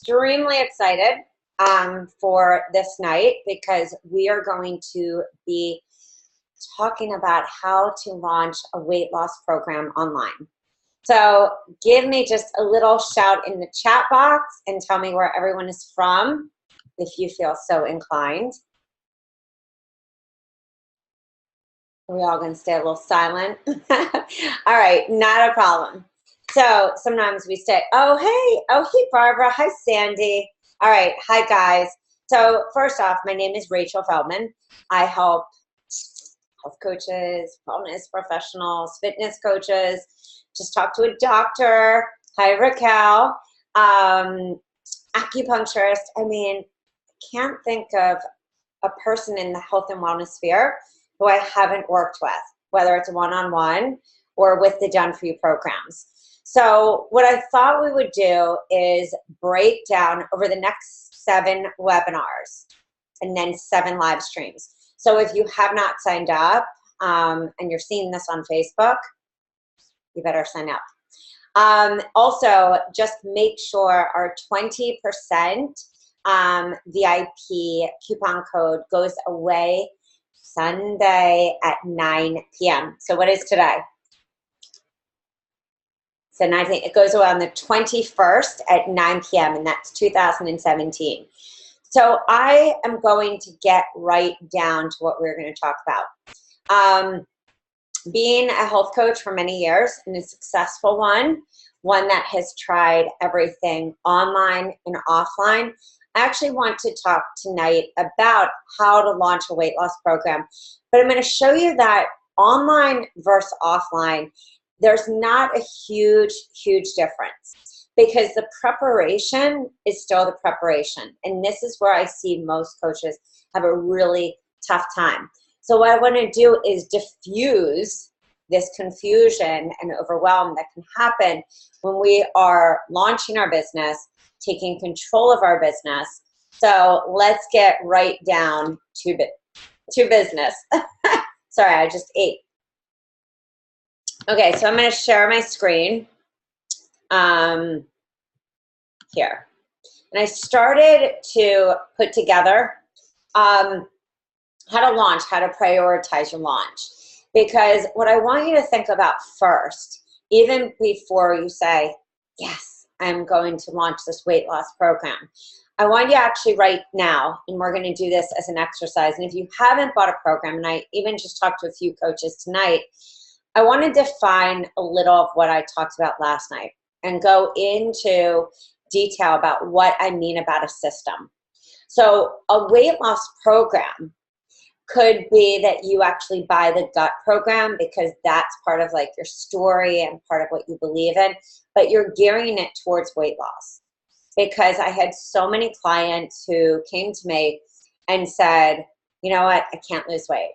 extremely excited for this night because we are going to be talking about how to launch a weight loss program online. So give me just a little shout in the chat box and tell me where everyone is from if you feel so inclined. Are we all going to stay a little silent? All right, not a problem. So sometimes we say, oh, hey, Barbara. Hi, Sandy. All right, hi, guys. So first off, my name is Rachel Feldman. I help health coaches, wellness professionals, fitness coaches, just talk to a doctor. Hi, Raquel. Acupuncturist. I mean, I can't think of a person in the health and wellness sphere who I haven't worked with, whether it's one-on-one or with the Done For You programs. So what I thought we would do is break down over the next 7 webinars and then 7 live streams. So if you have not signed up and you're seeing this on Facebook, you better sign up. Also, just make sure our 20% VIP coupon code goes away Sunday at 9 p.m. So what is today? So it goes away on the 21st at 9 p.m. and that's 2017. So I am going to get right down to what we're going to talk about. Being a health coach for many years and a successful one that has tried everything online and offline, I actually want to talk tonight about how to launch a weight loss program. But I'm going to show you that online versus offline, there's not a huge difference because the preparation is still the preparation. And this is where I see most coaches have a really tough time. So what I want to do is diffuse this confusion and overwhelm that can happen when we are launching our business, taking control of our business. So let's get right down to business. Sorry, I just ate. Okay, so I'm going to share my screen here. And I started to put together how to launch, how to prioritize your launch. Because what I want you to think about first, even before you say, yes, I'm going to launch this weight loss program, I want you to actually right now, and we're going to do this as an exercise, and if you haven't bought a program, and I even just talked to a few coaches tonight, I want to define a little of what I talked about last night and go into detail about what I mean about a system. So a weight loss program could be that you actually buy the gut program because that's part of like your story and part of what you believe in, but you're gearing it towards weight loss. Because I had so many clients who came to me and said, you know what, I can't lose weight.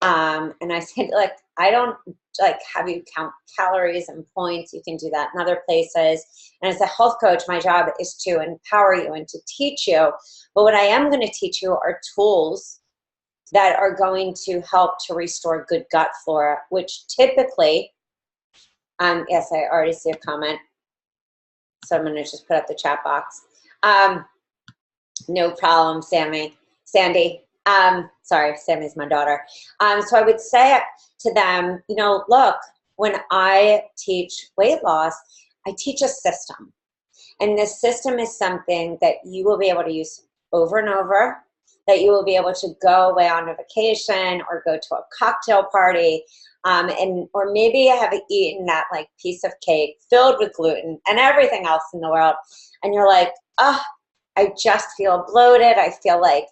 And I said, like, I don't like have you count calories and points. You can do that in other places. And as a health coach, my job is to empower you and to teach you. But what I am going to teach you are tools that are going to help to restore good gut flora, which typically, yes, I already see a comment. So I'm going to just put up the chat box. No problem, Sandy. Sorry, Sammy's my daughter. So I would say to them, you know, look, when I teach weight loss, I teach a system. And this system is something that you will be able to use over and over, that you will be able to go away on a vacation or go to a cocktail party, or maybe you have eaten that like piece of cake filled with gluten and everything else in the world, and you're like, oh, I just feel bloated. I feel like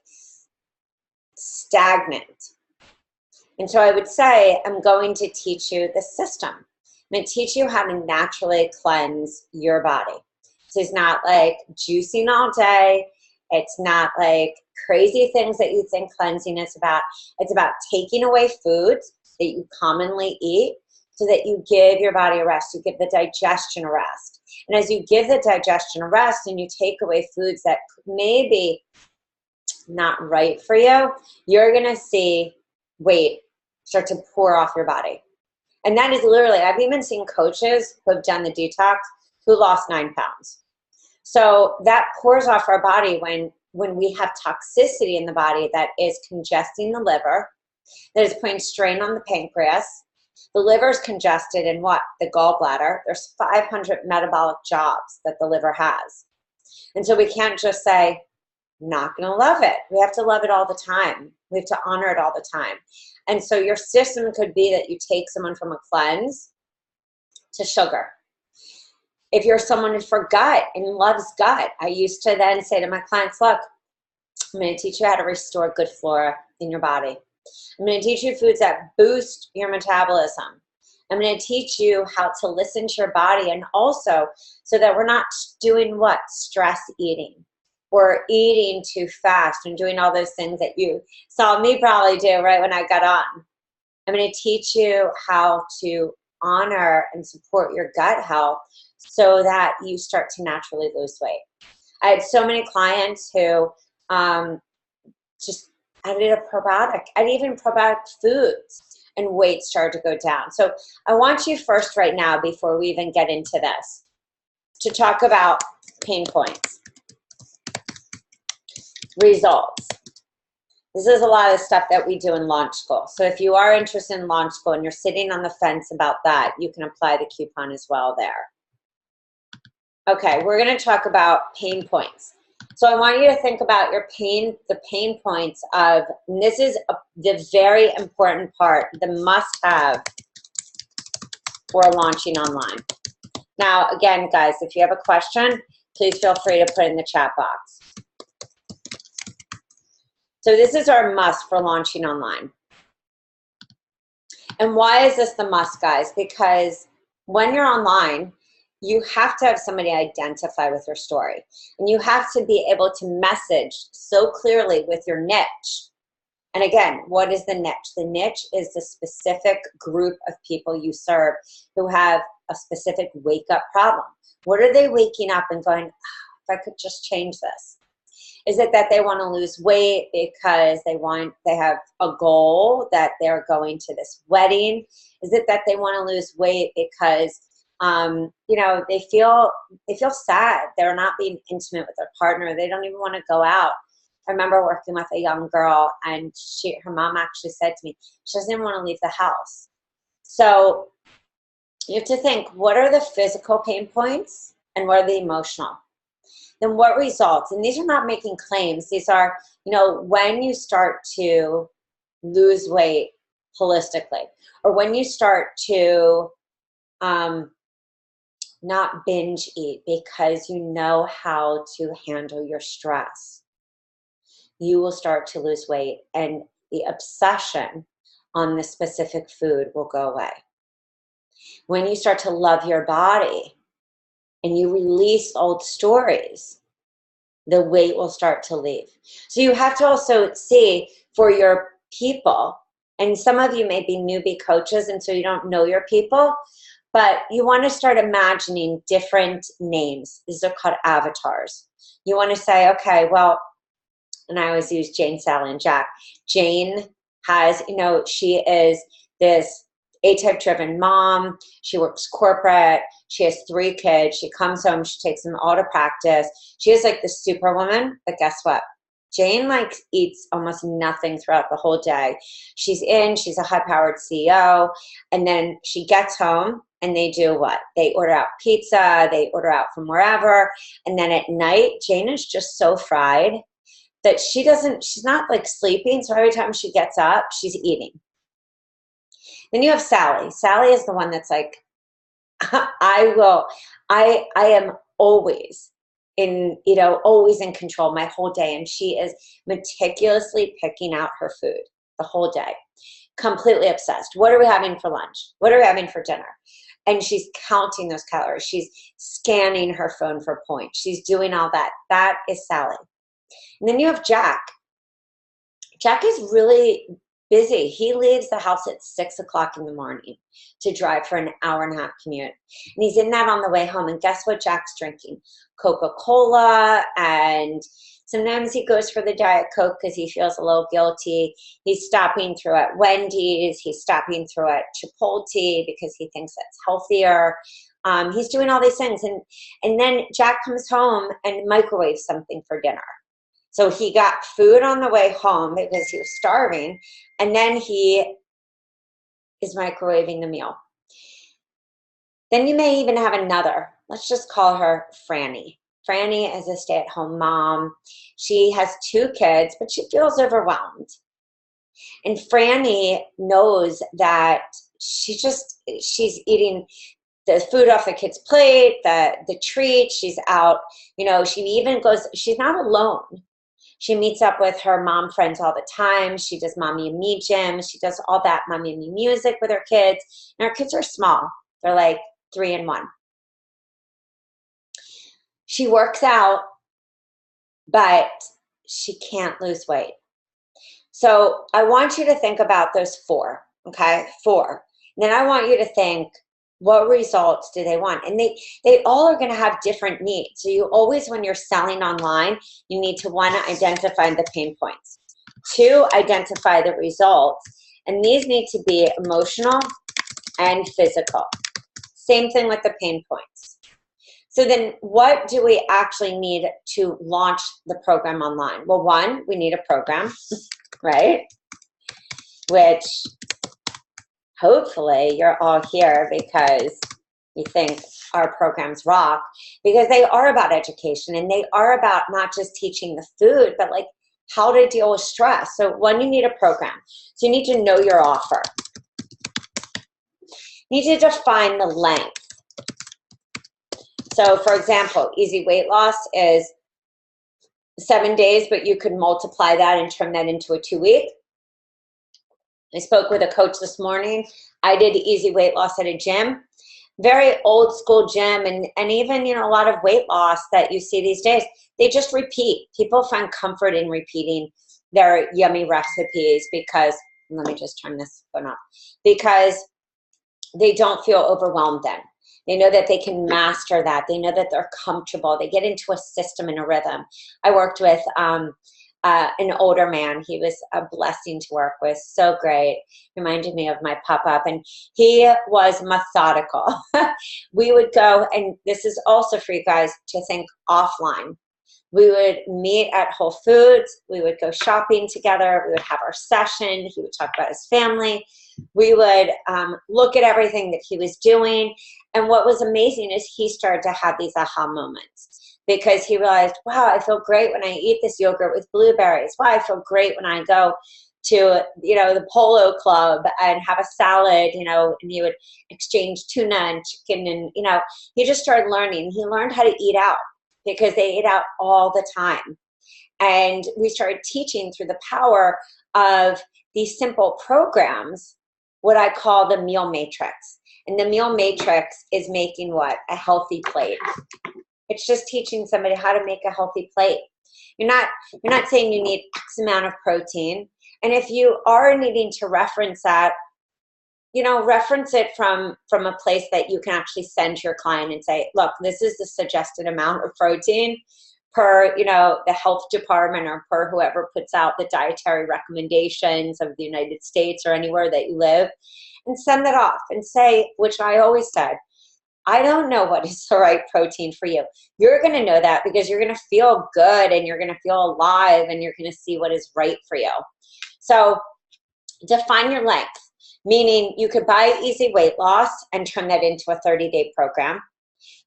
stagnant. And so I would say, I'm going to teach you the system. I'm going to teach you how to naturally cleanse your body. So it's not like juicing all day. It's not like crazy things that you think cleansing is about. It's about taking away foods that you commonly eat so that you give your body a rest. You give the digestion a rest. And as you give the digestion a rest and you take away foods that may be not right for you, you're going to see weight start to pour off your body. And that is literally, I've even seen coaches who have done the detox who lost 9 pounds. So that pours off our body when we have toxicity in the body that is congesting the liver, that is putting strain on the pancreas. The liver is congested in what? The gallbladder. There's 500 metabolic jobs that the liver has. And so we can't just say, not going to love it. We have to love it all the time. We have to honor it all the time. And so your system could be that you take someone from a cleanse to sugar. If you're someone for gut and loves gut, I used to then say to my clients, look, I'm going to teach you how to restore good flora in your body. I'm going to teach you foods that boost your metabolism. I'm going to teach you how to listen to your body, and also so that we're not doing what? Stress eating. Or eating too fast and doing all those things that you saw me probably do right when I got on. I'm going to teach you how to honor and support your gut health so that you start to naturally lose weight. I had so many clients who just added a probiotic, and even probiotic foods, and weight started to go down. So I want you first right now, before we even get into this, to talk about pain points. Results. This is a lot of stuff that we do in launch school. So if you are interested in launch school and you're sitting on the fence about that, you can apply the coupon as well there. Okay, we're going to talk about pain points. So I want you to think about your pain, the pain points of, and this is the very important part, the must-have for launching online. Now, again, guys, if you have a question, please feel free to put it in the chat box. So this is our must for launching online. And why is this the must, guys? Because when you're online, you have to have somebody identify with your story. And you have to be able to message so clearly with your niche. And again, what is the niche? The niche is the specific group of people you serve who have a specific wake-up problem. What are they waking up and going, oh, if I could just change this? Is it that they want to lose weight because they have a goal that they're going to this wedding? Is it that they want to lose weight because they feel sad? They're not being intimate with their partner. They don't even want to go out. I remember working with a young girl, and her mom actually said to me, she doesn't even want to leave the house. So you have to think, what are the physical pain points and what are the emotional? Then what results? And these are not making claims. These are, when you start to lose weight holistically, or when you start to not binge eat because you know how to handle your stress, you will start to lose weight, and the obsession on the specific food will go away. When you start to love your body and you release old stories, the weight will start to leave. So you have to also see for your people, and some of you may be newbie coaches and so you don't know your people, but you want to start imagining different names. These are called avatars. You want to say, okay, well, and I always use Jane, Sally, and Jack. Jane has, she is this A-type driven mom. She works corporate. She has 3 kids. She comes home. She takes them all to practice. She is like the superwoman. But guess what? Jane eats almost nothing throughout the whole day. She's a high-powered CEO. And then she gets home and they do what? They order out pizza. They order out from wherever. And then at night, Jane is just so fried that she's not sleeping. So every time she gets up, she's eating. Then you have Sally. Sally is the one that's like, I am always always in control my whole day. And she is meticulously picking out her food the whole day, completely obsessed. What are we having for lunch? What are we having for dinner? And she's counting those calories. She's scanning her phone for points. She's doing all that. That is Sally. And then you have Jack. Jack is really busy. He leaves the house at 6 o'clock in the morning to drive for an hour-and-a-half commute. And he's in that on the way home. And guess what Jack's drinking? Coca-Cola. And sometimes he goes for the Diet Coke because he feels a little guilty. He's stopping through at Wendy's. He's stopping through at Chipotle because he thinks that's healthier. He's doing all these things. And then Jack comes home and microwaves something for dinner. So he got food on the way home because he was starving. And then he is microwaving the meal. Then you may even have another. Let's just call her Franny. Franny is a stay-at-home mom. She has 2 kids, but she feels overwhelmed. And Franny knows that she's eating the food off the kid's plate, the treat. She's out, she even goes, she's not alone. She meets up with her mom friends all the time. She does mommy and me gym. She does all that mommy and me music with her kids. And her kids are small. They're like 3 and 1. She works out, but she can't lose weight. So I want you to think about those 4, okay? 4. And then I want you to think, what results do they want? And they all are going to have different needs. So you always, when you're selling online, you need to, 1, identify the pain points. 2, identify the results. And these need to be emotional and physical. Same thing with the pain points. So then what do we actually need to launch the program online? Well, 1, we need a program, right? Which hopefully you're all here because you think our programs rock, because they are about education and they are about not just teaching the food, but like how to deal with stress. So 1, you need a program. So you need to know your offer. You need to define the length. So for example, easy weight loss is 7 days, but you could multiply that and turn that into a 2-week. I spoke with a coach this morning. I did easy weight loss at a gym, very old school gym, and even, a lot of weight loss that you see these days, they just repeat. People find comfort in repeating their yummy recipes because, let me just turn this phone off, because they don't feel overwhelmed then. They know that they can master that. They know that they're comfortable. They get into a system and a rhythm. I worked with an older man. He was a blessing to work with. So great. Reminded me of my pop-up. And he was methodical. We would go, and this is also for you guys to think offline. We would meet at Whole Foods. We would go shopping together. We would have our session. He would talk about his family. We would look at everything that he was doing. And what was amazing is he started to have these aha moments because he realized, wow, I feel great when I eat this yogurt with blueberries. Wow, I feel great when I go to, the Polo Club and have a salad, and he would exchange tuna and chicken and, he just started learning. He learned how to eat out because they ate out all the time. And we started teaching through the power of these simple programs, what I call the meal matrix. And the meal matrix is making what? A healthy plate. It's just teaching somebody how to make a healthy plate. You're not saying you need X amount of protein. And if you are needing to reference that, reference it from a place that you can actually send to your client and say, look, this is the suggested amount of protein per, the health department or per whoever puts out the dietary recommendations of the United States or anywhere that you live, and send that off and say, which I always said, I don't know what is the right protein for you. You're going to know that because you're going to feel good and you're going to feel alive and you're going to see what is right for you. So define your length, meaning you could buy easy weight loss and turn that into a 30-day program.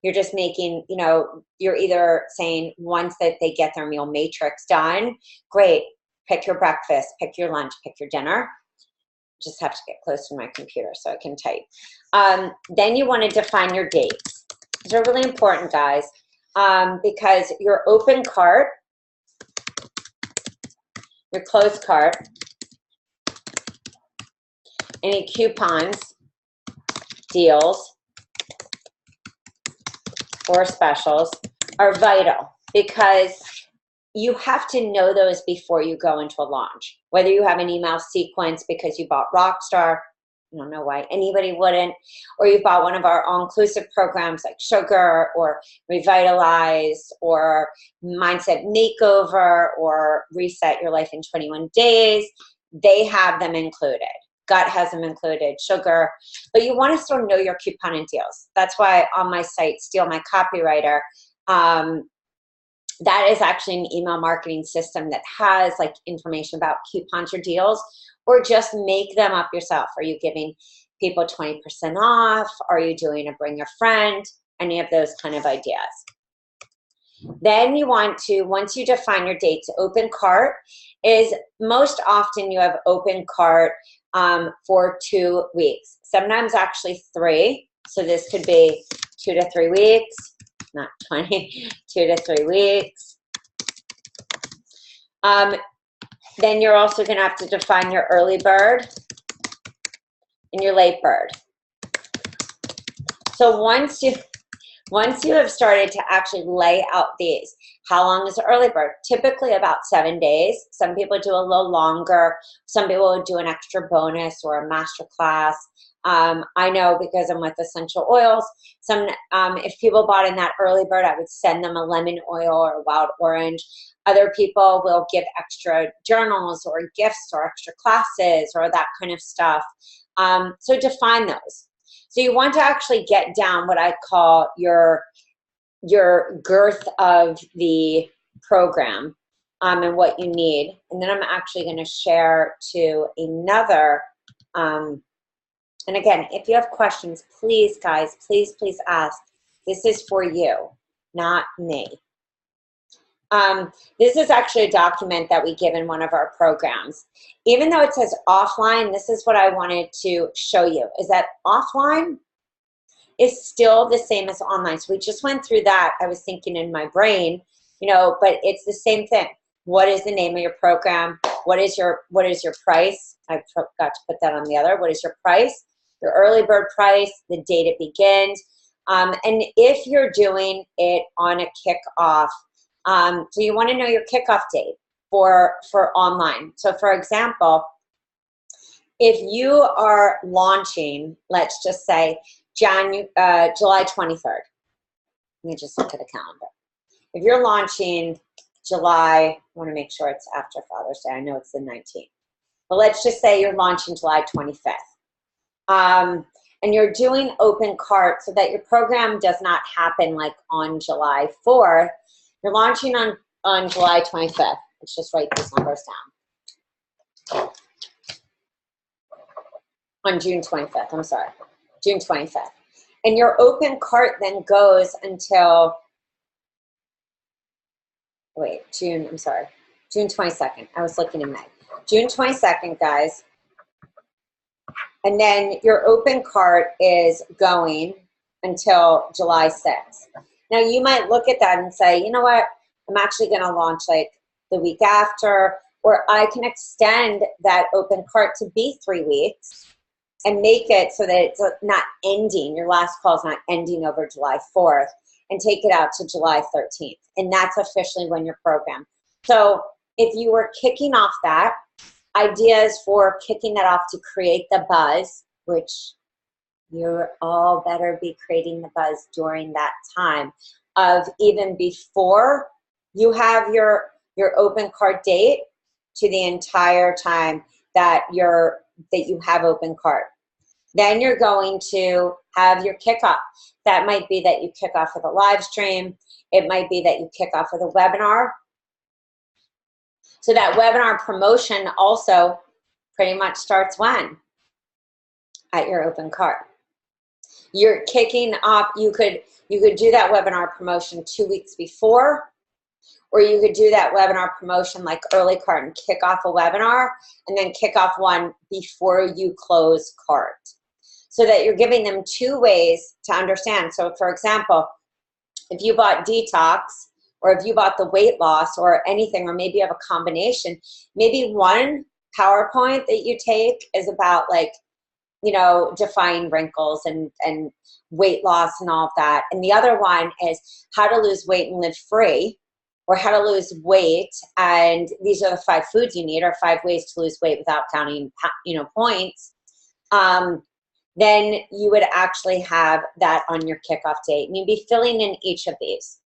You're just making, you're either saying once that they get their meal matrix done, great, pick your breakfast, pick your lunch, pick your dinner. Just have to get close to my computer so I can type. Then you want to define your dates. These are really important, guys, because your open cart, your closed cart, any coupons, deals, or specials are vital because you have to know those before you go into a launch. Whether you have an email sequence because you bought Rockstar, I don't know why anybody wouldn't, or you bought one of our all-inclusive programs like Sugar or Revitalize or Mindset Makeover or Reset Your Life in 21 Days, they have them included, gut has them included, sugar, but you want to still know your couponing deals. That's why on my site, Steal My Copywriter, that is actually an email marketing system that has like information about coupons or deals, or just make them up yourself. Are you giving people 20% off? Are you doing a bring a friend? Any of those kind of ideas. Then you want to, once you define your dates, open cart is most often you have open cart for 2 weeks, sometimes actually 3. So this could be 2 to 3 weeks, not 20, 2 to 3 weeks. Then you're also going to have to define your early bird and your late bird. So once you have started to actually lay out these, how long is the early bird? Typically about 7 days. Some people do a little longer. Some people will do an extra bonus or a master class. I know because I'm with essential oils. If people bought in that early bird, I would send them a lemon oil or a wild orange. Other people will give extra journals or gifts or extra classes or that kind of stuff. So define those. So you want to actually get down what I call your girth of the program and what you need. And then I'm actually going to share to another. And again, if you have questions, please, guys, please ask. This is for you, not me. This is actually a document that we give in one of our programs. Even though it says offline, this is what I wanted to show you, is that offline is still the same as online. So we just went through that. I was thinking in my brain, but it's the same thing. What is the name of your program? What is your price? I forgot to put that on the other. What is your price? Your early bird price, the date it begins. And if you're doing it on a kickoff, so you want to know your kickoff date for online. So for example, if you are launching, let's just say July 23rd. Let me just look at the calendar. If you're launching July, I want to make sure it's after Father's Day. I know it's the 19th. But let's just say you're launching July 25th. And you're doing open cart so that your program does not happen like on July 4th. You're launching on July 25th. Let's just write these numbers down. On June 25th, I'm sorry, June 25th. And your open cart then goes until, June 22nd. I was looking in May. June 22nd, guys. And then your open cart is going until July 6th. Now you might look at that and say, you know what, I'm actually going to launch like the week after, or I can extend that open cart to be 3 weeks and make it so that it's not ending, your last call is not ending over July 4th, and take it out to July 13th. And that's officially when your program. So if you were kicking off that, ideas for kicking that off to create the buzz, which you're all better be creating the buzz during that time of even before you have your open cart date to the entire time that you have open cart. Then you're going to have your kickoff. That might be that you kick off with a live stream. It might be that you kick off with a webinar. So that webinar promotion also pretty much starts when? At your open cart. You're kicking off, you could do that webinar promotion 2 weeks before, or you could do that webinar promotion like early cart and kick off a webinar and then kick off one before you close cart. So that you're giving them 2 ways to understand. So for example, if you bought detox, or if you bought the weight loss or anything, or maybe you have a combination, maybe one PowerPoint that you take is about like, defying wrinkles and weight loss and all of that. And the other one is how to lose weight and live free, or how to lose weight. And these are the 5 foods you need, or 5 ways to lose weight without counting, points. Then you would actually have that on your kickoff date. And you'd be filling in each of these.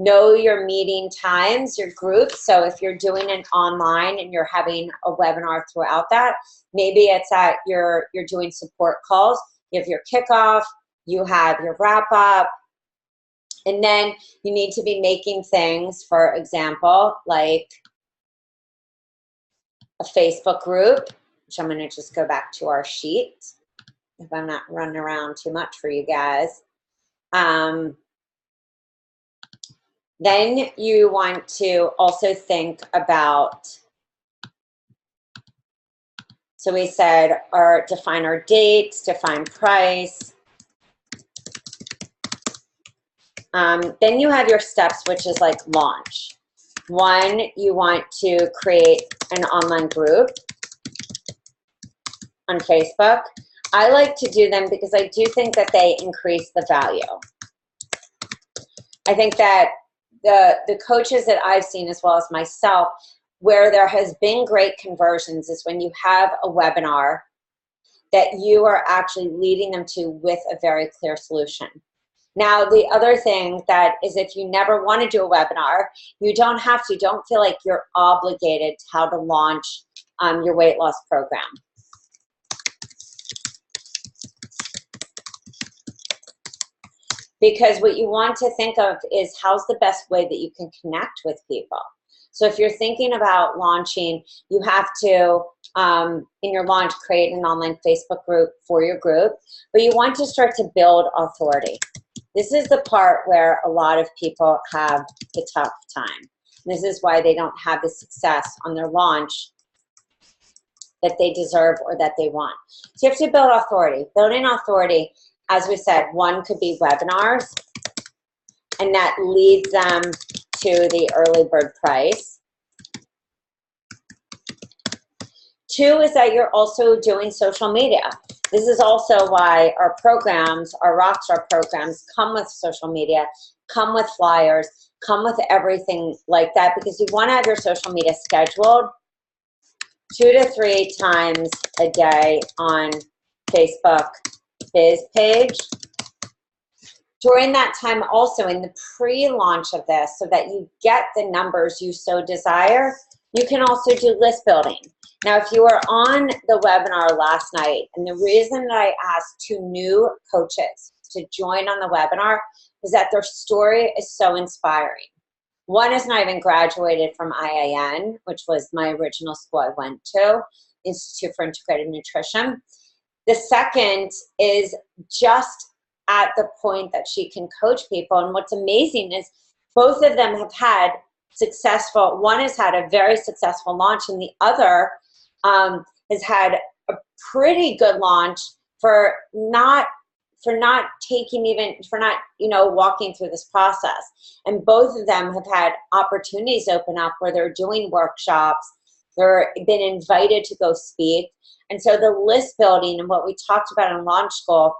Know your meeting times, your groups. So if you're doing an online and you're having a webinar throughout that, maybe it's at you're doing support calls. You have your kickoff, you have your wrap up, and then you need to be making things, for example, like a Facebook group, which I'm going to just go back to our sheet if I'm not running around too much for you guys. Then you want to also think about, so we said, define our dates, define price. Then you have your steps, which is like launch. One, you want to create an online group on Facebook. I like to do them because I do think that they increase the value. I think that the coaches that I've seen, as well as myself, where there has been great conversions is when you have a webinar that you are actually leading them to with a very clear solution. Now, the other thing that is, if you never want to do a webinar, you don't have to. Don't feel like you're obligated to how to launch your weight loss program. Because what you want to think of is, how's the best way that you can connect with people. So if you're thinking about launching, you have to, in your launch, create an online Facebook group for your group, but you want to start to build authority. This is the part where a lot of people have the tough time. This is why they don't have the success on their launch that they deserve or that they want. So you have to build authority. Building authority, as we said, one could be webinars, and that leads them to the early bird price. Two is that you're also doing social media. This is also why our programs, our Rockstar programs, come with social media, come with flyers, come with everything like that, because you want to have your social media scheduled 2 to 3 times a day on Facebook Biz page. During that time, also in the pre-launch of this, so that you get the numbers you so desire, you can also do list building. Now, if you were on the webinar last night, and the reason that I asked 2 new coaches to join on the webinar is that their story is so inspiring. One is not even graduated from IIN, which was my original school I went to, Institute for Integrated Nutrition. The second is just at the point that she can coach people. And what's amazing is both of them have had successful, one has had a very successful launch, and the other has had a pretty good launch for not walking through this process. And both of them have had opportunities open up where they're doing workshops, they're been invited to go speak. And so the list building, and what we talked about in launch school,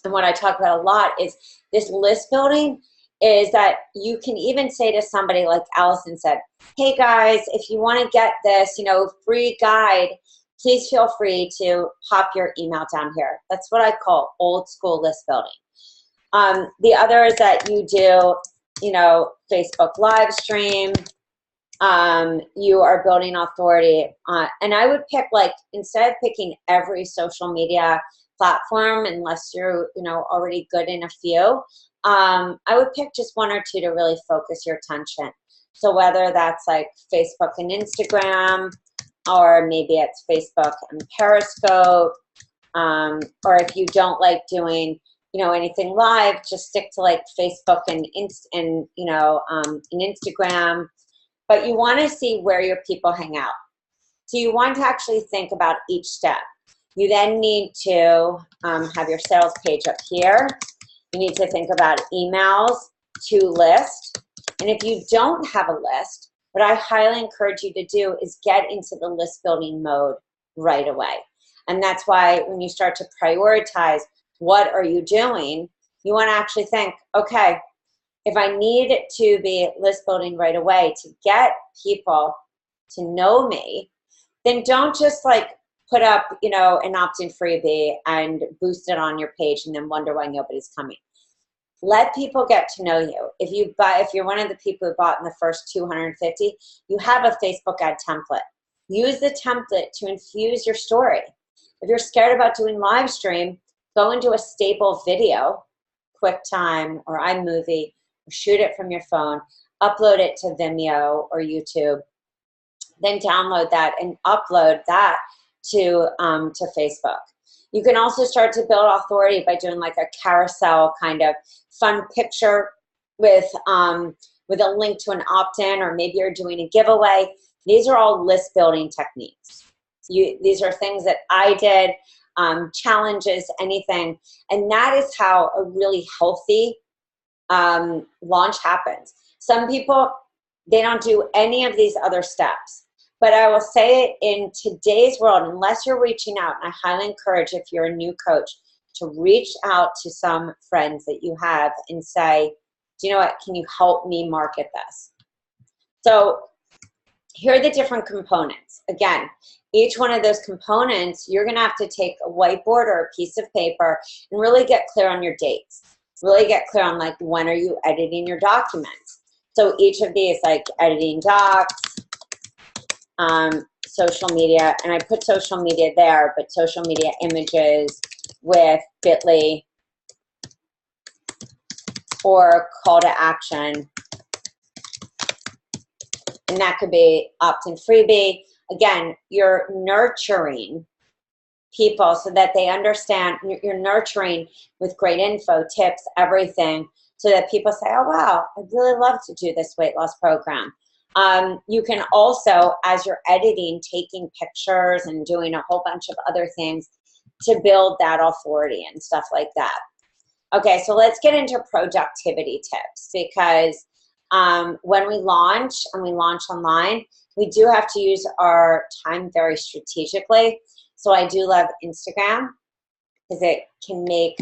and what I talk about a lot, is this list building is that you can even say to somebody like Allison said, hey guys, if you want to get this, free guide, please feel free to pop your email down here. That's what I call old school list building. The other is that you do, Facebook live stream. You are building authority. And I would pick, instead of picking every social media platform, unless you're, already good in a few, I would pick just 1 or 2 to really focus your attention. So whether that's like Facebook and Instagram, or maybe it's Facebook and Periscope, or if you don't like doing, anything live, just stick to like Facebook and Instagram. But you want to see where your people hang out. So you want to actually think about each step. You then need to have your sales page up here. You need to think about emails to list. And if you don't have a list, what I highly encourage you to do is get into the list building mode right away. And that's why when you start to prioritize what are you doing, you want to actually think, okay, if I need to be list building right away to get people to know me, then don't just put up, an opt-in freebie and boost it on your page and then wonder why nobody's coming. Let people get to know you. If you're one of the people who bought in the first 250, you have a Facebook ad template. Use the template to infuse your story. If you're scared about doing live stream, go into a stable video, QuickTime or iMovie, or shoot it from your phone, upload it to Vimeo or YouTube, then download that and upload that to Facebook. You can also start to build authority by doing like a carousel kind of fun picture with a link to an opt-in, or maybe you're doing a giveaway. These are all list building techniques. These are things that I did, challenges, anything. And that is how a really healthy launch happens. Some people, they don't do any of these other steps. But I will say it, in today's world, unless you're reaching out, and I highly encourage, if you're a new coach, to reach out to some friends that you have and say, do you know what, can you help me market this? So here are the different components. Again, each one of those components, you're going to have to take a whiteboard or a piece of paper and really get clear on your dates. Really get clear on, like, when are you editing your documents. So each of these, like editing docs, social media, and I put social media there, but social media images with bit.ly or call to action. And that could be opt-in freebie. Again, you're nurturing people so that they understand. You're nurturing with great info, tips, everything, so that people say, oh, wow, I'd really love to do this weight loss program. You can also, as you're editing, taking pictures and doing a whole bunch of other things to build that authority and stuff like that. Okay, so let's get into productivity tips, because when we launch, and we launch online, we do have to use our time very strategically. So I do love Instagram, because it can make,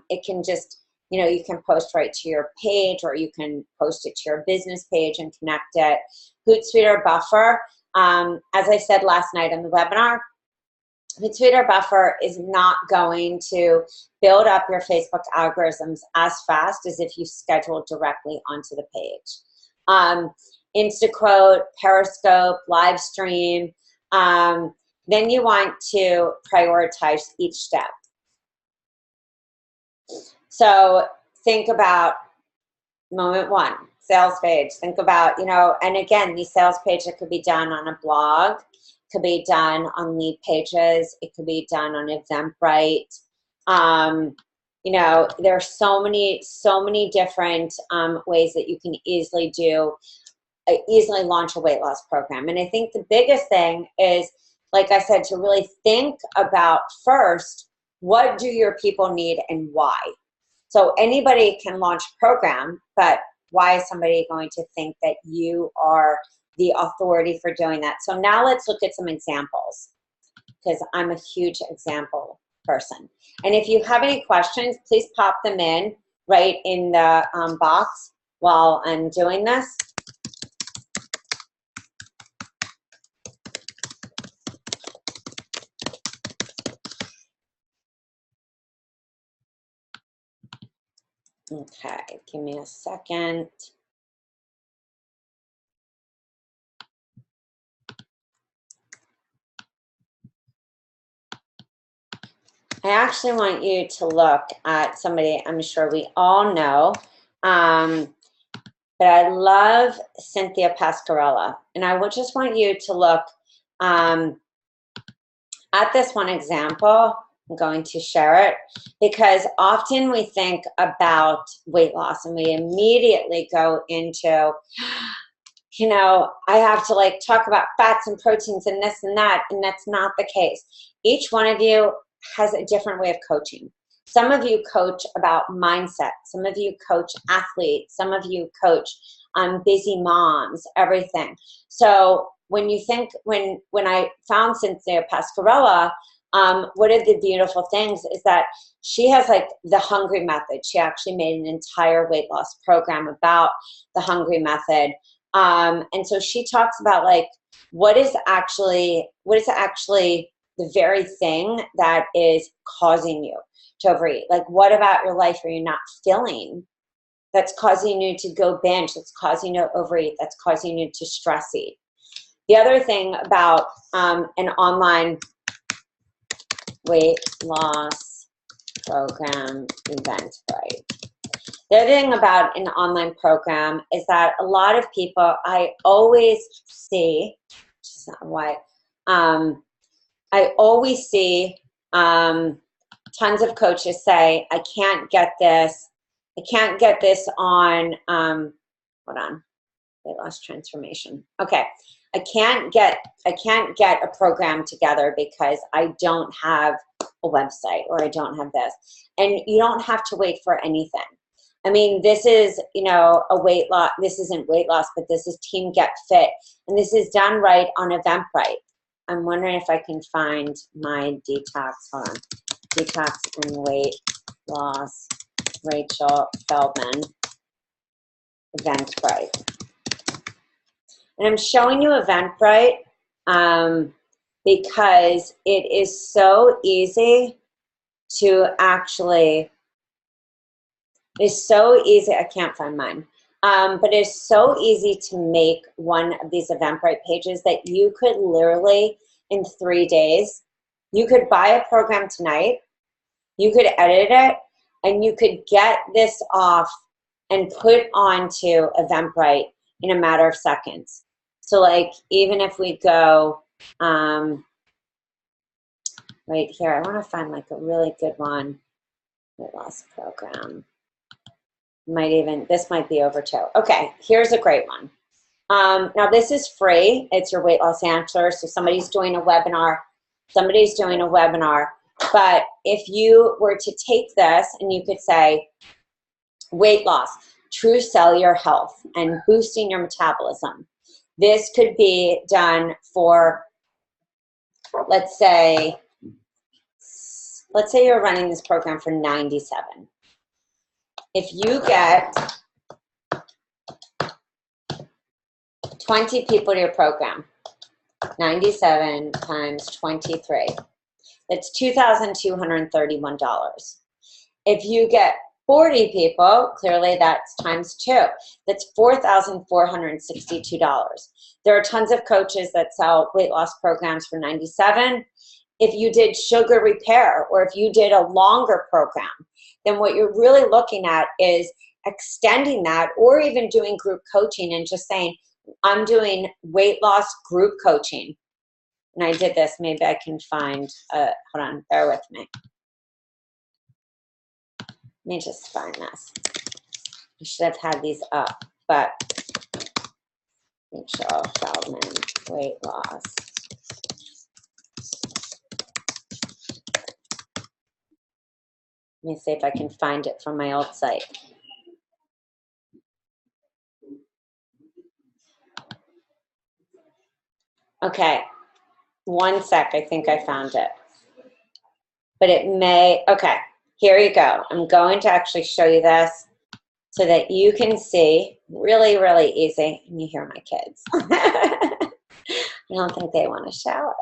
it can just, you know, you can post right to your page, or you can post it to your business page and connect it. Hootsuite or Buffer, as I said last night on the webinar, Hootsuite or Buffer is not going to build up your Facebook algorithms as fast as if you schedule directly onto the page. Instaquote, Periscope, live stream, then you want to prioritize each step. So think about moment one, sales page. Think about, you know, and again, these sales pages, it could be done on a blog, could be done on lead pages, it could be done on Eventbrite. You know, there are so many different ways that you can easily launch a weight loss program. And I think the biggest thing is, like I said, to really think about first, what do your people need and why? So anybody can launch a program, but why is somebody going to think that you are the authority for doing that? So now let's look at some examples, because I'm a huge example person. And if you have any questions, please pop them in right in the box while I'm doing this. Okay, give me a second. I actually want you to look at somebody I'm sure we all know, but I love Cynthia Pascarella. And I would just want you to look at this one example. I'm going to share it, because often we think about weight loss and we immediately go into, you know, I have to like talk about fats and proteins and this and that, and that's not the case. Each one of you has a different way of coaching. Some of you coach about mindset. Some of you coach athletes. Some of you coach busy moms, everything. So when you think, when I found Cynthia Pascarella, one of the beautiful things is that she has like the Hungry Method. She actually made an entire weight loss program about the Hungry Method. And so she talks about like, what is actually the very thing that is causing you to overeat? Like, what about your life are you not filling that's causing you to go binge, that's causing you to overeat, that's causing you to stress eat? The other thing about an online weight loss program Eventbrite. The other thing about an online program is that a lot of people, I always see, which is not why, I always see tons of coaches say, I can't get this on, hold on, weight loss transformation. Okay, I can't get a program together because I don't have a website or I don't have this. And you don't have to wait for anything. I mean, this is, you know, a weight loss, this isn't weight loss, but this is Team Get Fit. And this is done right on Eventbrite. I'm wondering if I can find my detox, hold on, detox and weight loss, Rachel Feldman, Eventbrite. And I'm showing you Eventbrite because it is so easy to actually, it's so easy, I can't find mine, but it's so easy to make one of these Eventbrite pages that you could literally, in 3 days, you could buy a program tonight, you could edit it, and you could get this off and put onto Eventbrite in a matter of seconds. So like, even if we go, right here, I want to find like a really good one, weight loss program. This might be over too. Okay, here's a great one. Now this is free. It's your weight loss answer. So somebody's doing a webinar. But if you were to take this and you could say, weight loss, true cellular health, and boosting your metabolism. This could be done for, let's say you're running this program for 97. If you get 20 people to your program, 97 times 23, that's $2,231. If you get 40 people, clearly that's times 2. That's $4,462. There are tons of coaches that sell weight loss programs for 97. If you did sugar repair or if you did a longer program, then what you're really looking at is extending that, or even doing group coaching and just saying, I'm doing weight loss group coaching. And I did this, maybe I can find, hold on, bear with me. Let me just find this. I should have had these up, but Rachel Feldman, weight loss. Let me see if I can find it from my old site. Okay, one sec, I think I found it. But it may, okay, here you go. I'm going to actually show you this so that you can see, really, really easy. And you hear my kids. I don't think they want to shower.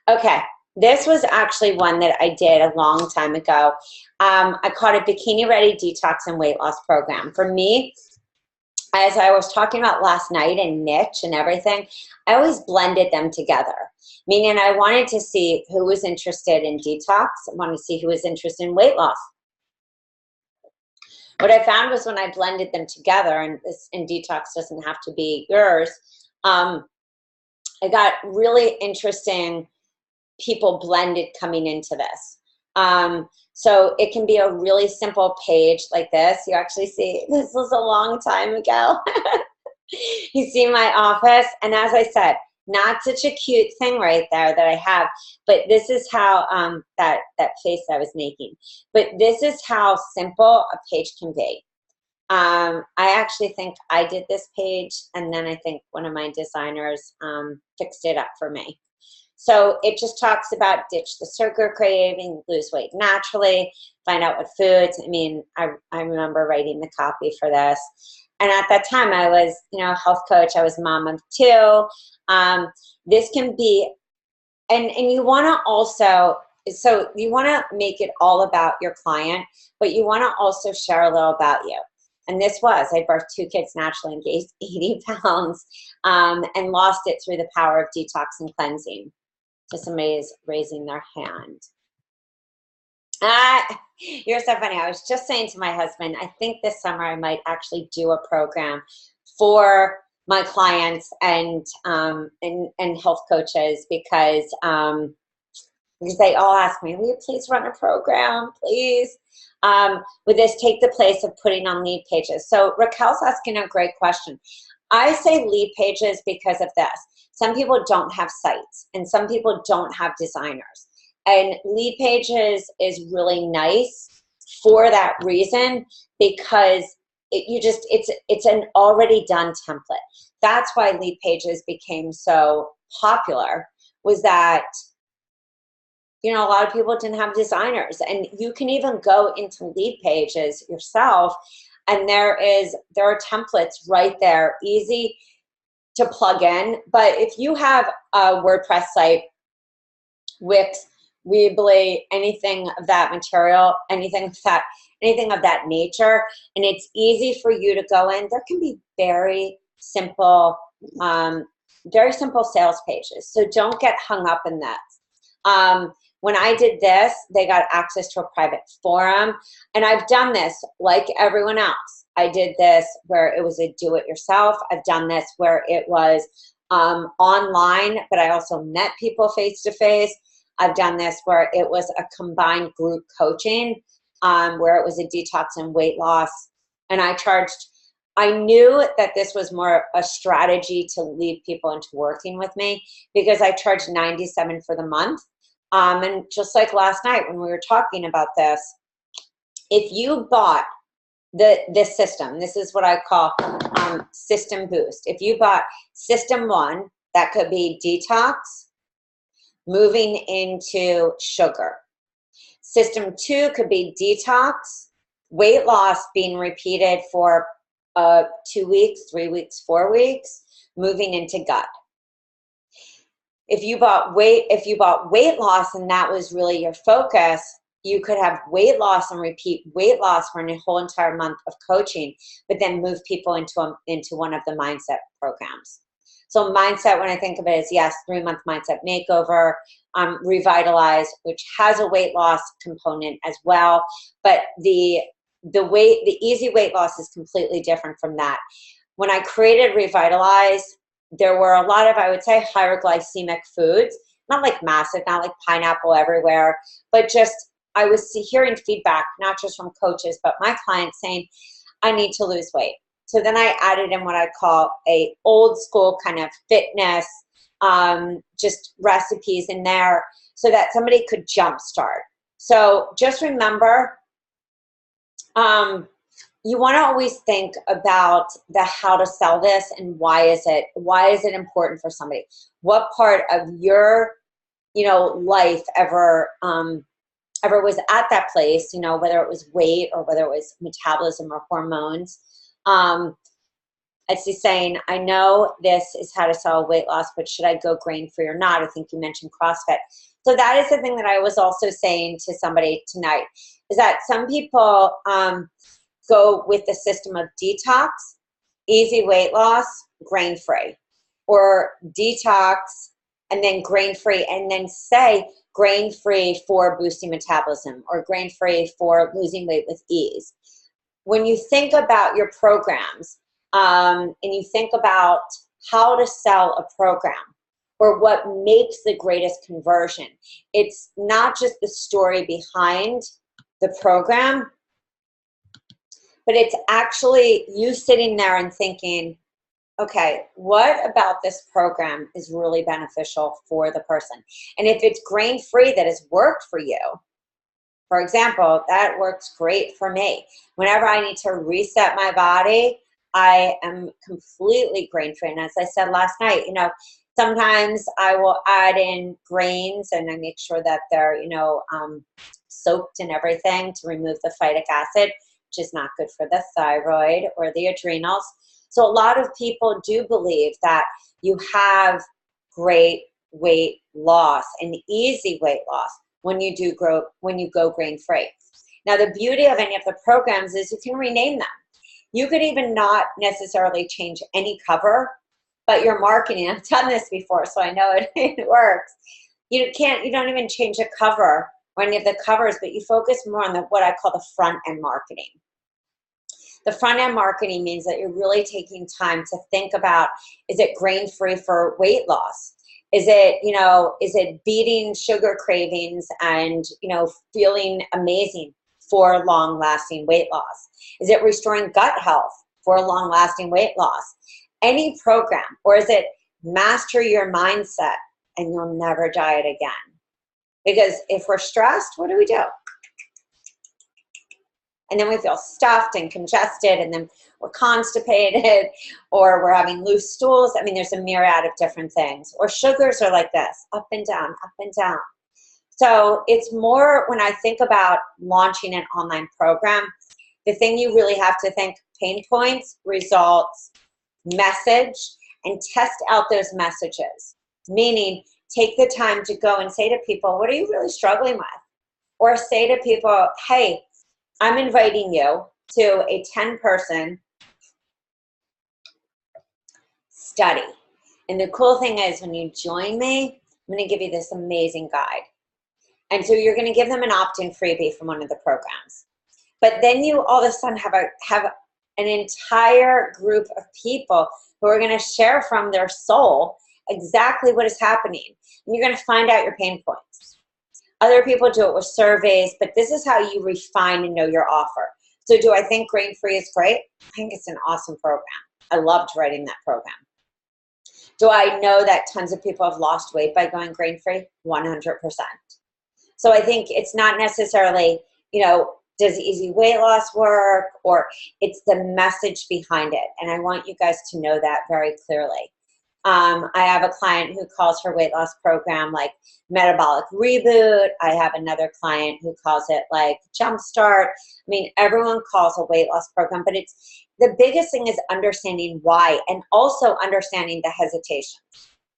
Okay, this was actually one that I did a long time ago. I called it Bikini Ready Detox and Weight Loss Program. For me, as I was talking about last night and niche and everything, I always blended them together. Meaning I wanted to see who was interested in detox. I wanted to see who was interested in weight loss. What I found was when I blended them together, and detox doesn't have to be yours, I got really interesting people blended coming into this. So it can be a really simple page like this. You actually see, this was a long time ago. You see my office, and as I said, not such a cute thing right there that I have, but this is how, that face I was making. But this is how simple a page can be. I actually think I did this page, and then I think one of my designers fixed it up for me. So it just talks about ditch the sugar craving, lose weight naturally, find out what foods. I mean, I remember writing the copy for this. And at that time I was, a health coach. I was a mom of 2. This can be, and you want to also so you want to make it all about your client, but you want to also share a little about you. And this was, I birthed 2 kids naturally and gained 80 pounds and lost it through the power of detox and cleansing. Just somebody is raising their hand. You're so funny. I was just saying to my husband, I think this summer I might actually do a program for my clients and health coaches because they all ask me, will you please run a program, please? Would this take the place of putting on lead pages? So Raquel's asking a great question. I say lead pages because of this. Some people don't have sites and some people don't have designers. And lead pages is really nice for that reason because it's an already done template. That's why lead pages became so popular, was that a lot of people didn't have designers, and you can even go into lead pages yourself, and there are templates right there, easy to plug in. But if you have a WordPress site, Wix, Weebly, anything of that material, anything of that nature, and it's easy for you to go in, there can be very simple sales pages. So don't get hung up in that. When I did this, they got access to a private forum, and I've done this like everyone else. I did this where it was a do-it-yourself. I've done this where it was online, but I also met people face-to-face. I've done this where it was a combined group coaching, where it was a detox and weight loss, and I knew that this was more a strategy to lead people into working with me because I charged $97 for the month. And just like last night when we were talking about this, if you bought this system, this is what I call system boost. If you bought system 1, that could be detox, moving into sugar. System 2 could be detox, weight loss being repeated for 2 weeks, 3 weeks, 4 weeks, moving into gut. If you bought weight loss and that was really your focus, you could have weight loss and repeat weight loss for a whole entire month of coaching, but then move people into one of the mindset programs. So mindset, when I think of it, is yes, 3-month mindset makeover, Revitalize, which has a weight loss component as well, but the easy weight loss is completely different from that. When I created Revitalize, there were a lot of, I would say, higher glycemic foods, not like massive, not like pineapple everywhere, but just I was hearing feedback, not just from coaches, but my clients saying, I need to lose weight. So then I added in what I call a old school kind of fitness, just recipes in there so that somebody could jumpstart. So just remember, you want to always think about the how to sell this and why is it important for somebody? What part of your life ever was at that place, whether it was weight or whether it was metabolism or hormones. It's saying, I know this is how to sell weight loss, but should I go grain-free or not? I think you mentioned CrossFit. So that is the thing that I was also saying to somebody tonight, is that some people go with the system of detox, easy weight loss, grain-free, or detox and then grain-free, and then say grain-free for boosting metabolism or grain-free for losing weight with ease. When you think about your programs and you think about how to sell a program or what makes the greatest conversion, it's not just the story behind the program, but it's actually you sitting there and thinking, okay, what about this program is really beneficial for the person? And if it's grain-free that has worked for you, for example, that works great for me. Whenever I need to reset my body, I am completely grain-free. And as I said last night, sometimes I will add in grains and I make sure that they're, soaked in everything to remove the phytic acid, which is not good for the thyroid or the adrenals. So a lot of people do believe that you have great weight loss and easy weight loss when you go grain-free. Now, the beauty of any of the programs is you can rename them. You could even not necessarily change any cover, but your marketing, I've done this before, so I know it works. You don't even change a cover or any of the covers, but you focus more on what I call the front end marketing. The front end marketing means that you're really taking time to think about, is it grain-free for weight loss? Is it beating sugar cravings and, feeling amazing for long-lasting weight loss? Is it restoring gut health for long-lasting weight loss? Any program, or is it master your mindset and you'll never diet again? Because if we're stressed, what do? And then we feel stuffed and congested, and then we're constipated, or we're having loose stools. I mean, there's a myriad of different things. Or sugars are like this, up and down, up and down. So it's more, when I think about launching an online program, the thing you really have to think: pain points, results, message, and test out those messages. Meaning, take the time to go and say to people, what are you really struggling with? Or say to people, hey, I'm inviting you to a 10-person study. And the cool thing is, when you join me, I'm going to give you this amazing guide. And so you're going to give them an opt-in freebie from one of the programs. But then you all of a sudden have an entire group of people who are going to share from their soul exactly what is happening. And you're going to find out your pain points. Other people do it with surveys, but this is how you refine and know your offer. So do I think grain-free is great? I think it's an awesome program. I loved writing that program. Do I know that tons of people have lost weight by going grain-free? 100%. So I think it's not necessarily, does easy weight loss work, or it's the message behind it. And I want you guys to know that very clearly. I have a client who calls her weight loss program like metabolic reboot. I have another client who calls it like jumpstart. I mean, everyone calls a weight loss program, but the biggest thing is understanding why, and also understanding the hesitations.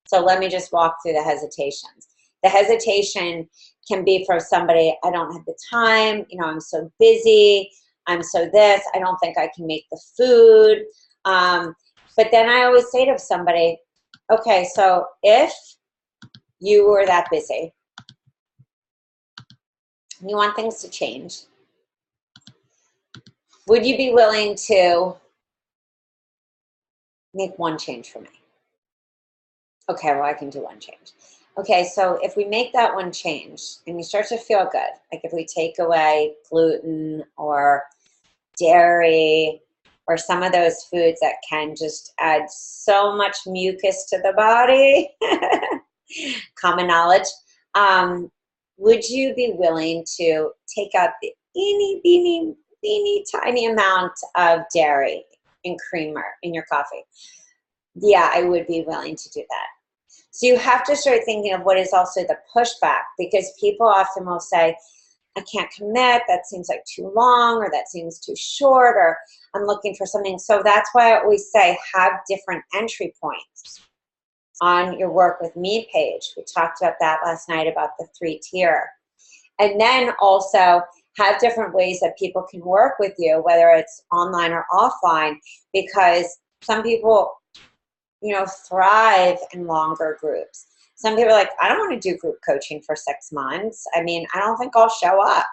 So let me just walk through the hesitations. The hesitation can be for somebody, I don't have the time, I'm so busy, I'm so this, I don't think I can make the food. But then I always say to somebody, okay, so if you were that busy, and you want things to change, would you be willing to make one change for me? Okay, well, I can do one change. Okay, so if we make that one change and you start to feel good, like if we take away gluten or dairy or some of those foods that can just add so much mucus to the body, common knowledge, would you be willing to take out the teeny tiny amount of dairy and creamer in your coffee? Yeah, I would be willing to do that. So you have to start thinking of what is also the pushback, because people often will say, I can't commit, that seems like too long, or that seems too short, or I'm looking for something. So that's why I always say, have different entry points on your Work With Me page. We talked about that last night, about the 3-tier. And then also have different ways that people can work with you, whether it's online or offline, because some people thrive in longer groups. Some people are like, I don't want to do group coaching for 6 months. I mean, I don't think I'll show up.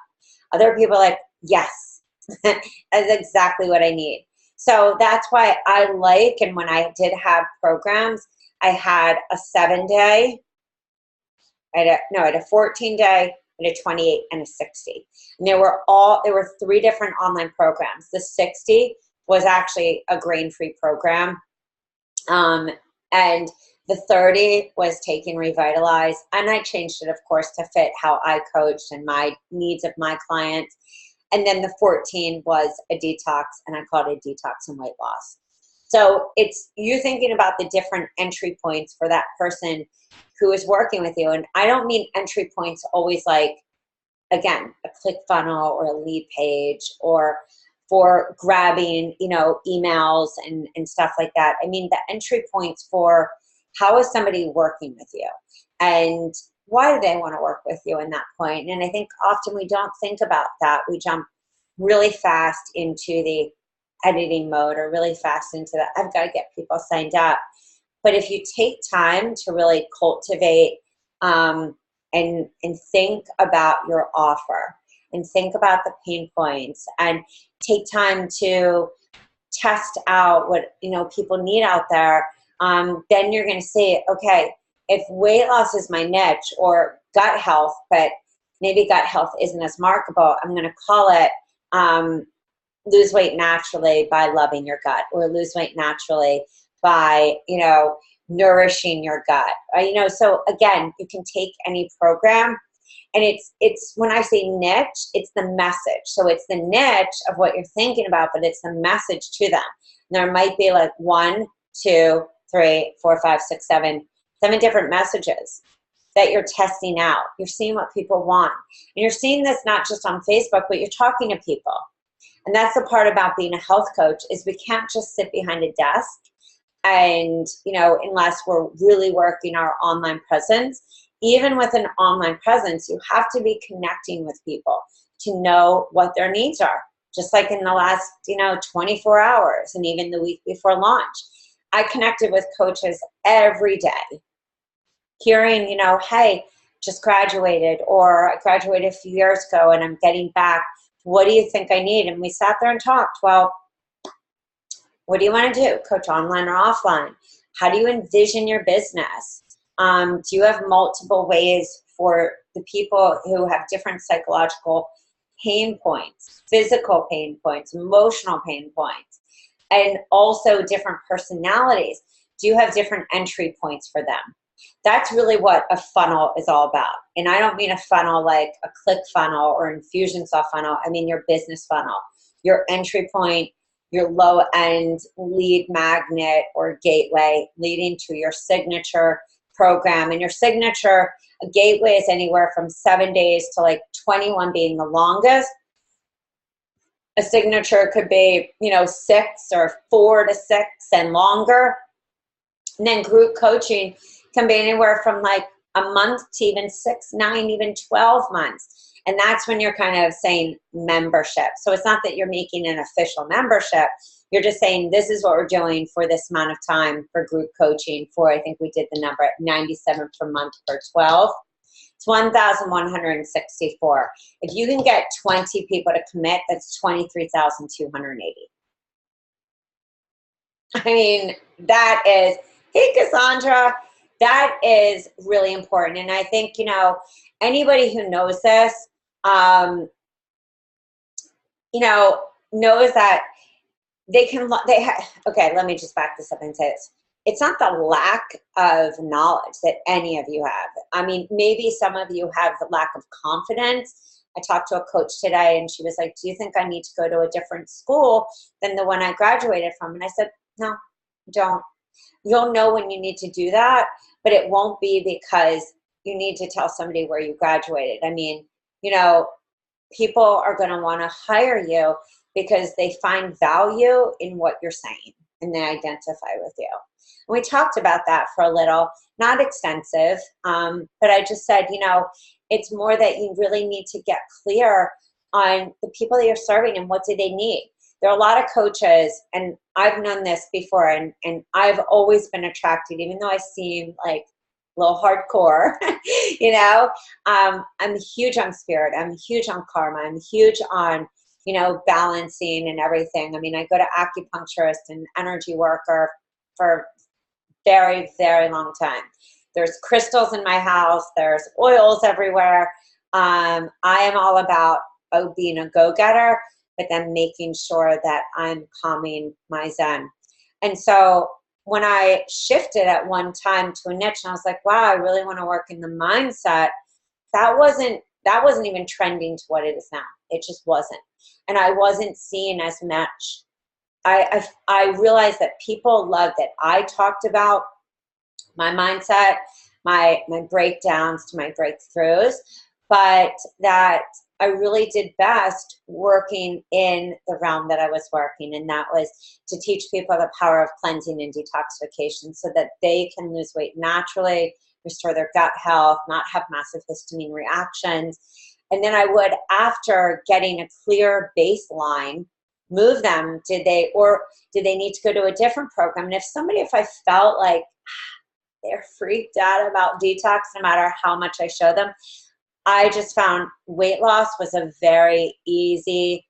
Other people are like, yes, that's exactly what I need. So that's why I like, and when I did have programs, I had a 7-day, I had a 14-day, and a 28 and a 60. And there were 3 different online programs. The 60 was actually a grain-free program. And the 30 was Take and Revitalize, and I changed it, of course, to fit how I coached and my needs of my clients. And then the 14 was a detox, and I called it Detox and Weight Loss. So it's you thinking about the different entry points for that person who is working with you. And I don't mean entry points always like, again, a ClickFunnels or a lead page, or for grabbing, emails and stuff like that. I mean, the entry points for how is somebody working with you, and why do they want to work with you in that point? And I think often we don't think about that. We jump really fast into the editing mode, or really fast into the, I've got to get people signed up. But if you take time to really cultivate and think about your offer, and think about the pain points, and take time to test out what people need out there, then you're going to see, okay, if weight loss is my niche, or gut health, but maybe gut health isn't as marketable, I'm going to call it lose weight naturally by loving your gut, or lose weight naturally by nourishing your gut. So again, you can take any program, and it's when I say niche, it's the message. So it's the niche of what you're thinking about, but it's the message to them. And there might be like 1, 2, 3, 4, 5, 6, 7 different messages that you're testing out. You're seeing what people want. And you're seeing this not just on Facebook, but you're talking to people. And that's the part about being a health coach, is we can't just sit behind a desk and, unless we're really working our online presence. Even with an online presence, you have to be connecting with people to know what their needs are. Just like in the last, 24 hours, and even the week before launch, I connected with coaches every day, hearing, hey, just graduated, or I graduated a few years ago and I'm getting back. What do you think I need? And we sat there and talked. Well, what do you want to do? Coach online or offline? How do you envision your business? Do you have multiple ways for the people who have different psychological pain points, physical pain points, emotional pain points, and also different personalities? Do you have different entry points for them? That's really what a funnel is all about. And I don't mean a funnel like a click funnel or Infusionsoft funnel. I mean your business funnel, your entry point, your low end lead magnet or gateway leading to your signature program. And your signature, a gateway is anywhere from 7 days to like 21 being the longest. A signature could be, 6 or 4 to 6 and longer. And then group coaching can be anywhere from like a month to even 6, 9, even 12 months. And that's when you're kind of saying membership. So it's not that you're making an official membership. You're just saying, this is what we're doing for this amount of time for group coaching for, I think we did the number at 97 per month for 12. It's 1,164. If you can get 20 people to commit, that's 23,280. I mean, that is, hey, Cassandra, that is really important. And I think, anybody who knows this, knows that okay, let me just back this up and say this. It's not the lack of knowledge that any of you have. I mean, maybe some of you have the lack of confidence. I talked to a coach today and she was like, do you think I need to go to a different school than the one I graduated from? And I said, no, don't. You'll know when you need to do that, but it won't be because you need to tell somebody where you graduated. I mean, people are going to want to hire you because they find value in what you're saying and they identify with you. And we talked about that for a little, not extensive, but I just said, it's more that you really need to get clear on the people that you're serving and what do they need. There are a lot of coaches, and I've known this before, and I've always been attracted, even though I seem like a little hardcore, I'm huge on spirit. I'm huge on karma. I'm huge on, balancing and everything. I mean, I go to acupuncturist and energy worker for very, very long time. There's crystals in my house. There's oils everywhere. I am all about being a go-getter, but then making sure that I'm calming my zen. And so when I shifted at one time to a niche, and I was like, wow, I really want to work in the mindset, that wasn't even trending to what it is now. It just wasn't. And I wasn't seeing as much. I realized that people loved that I talked about my mindset, my breakdowns to my breakthroughs, but that I really did best working in the realm that I was working, and that was to teach people the power of cleansing and detoxification so that they can lose weight naturally, restore their gut health, not have massive histamine reactions. And then I would, after getting a clear baseline, move them. Did they need to go to a different program? And if I felt like they're freaked out about detox, no matter how much I show them, I just found weight loss was a very easy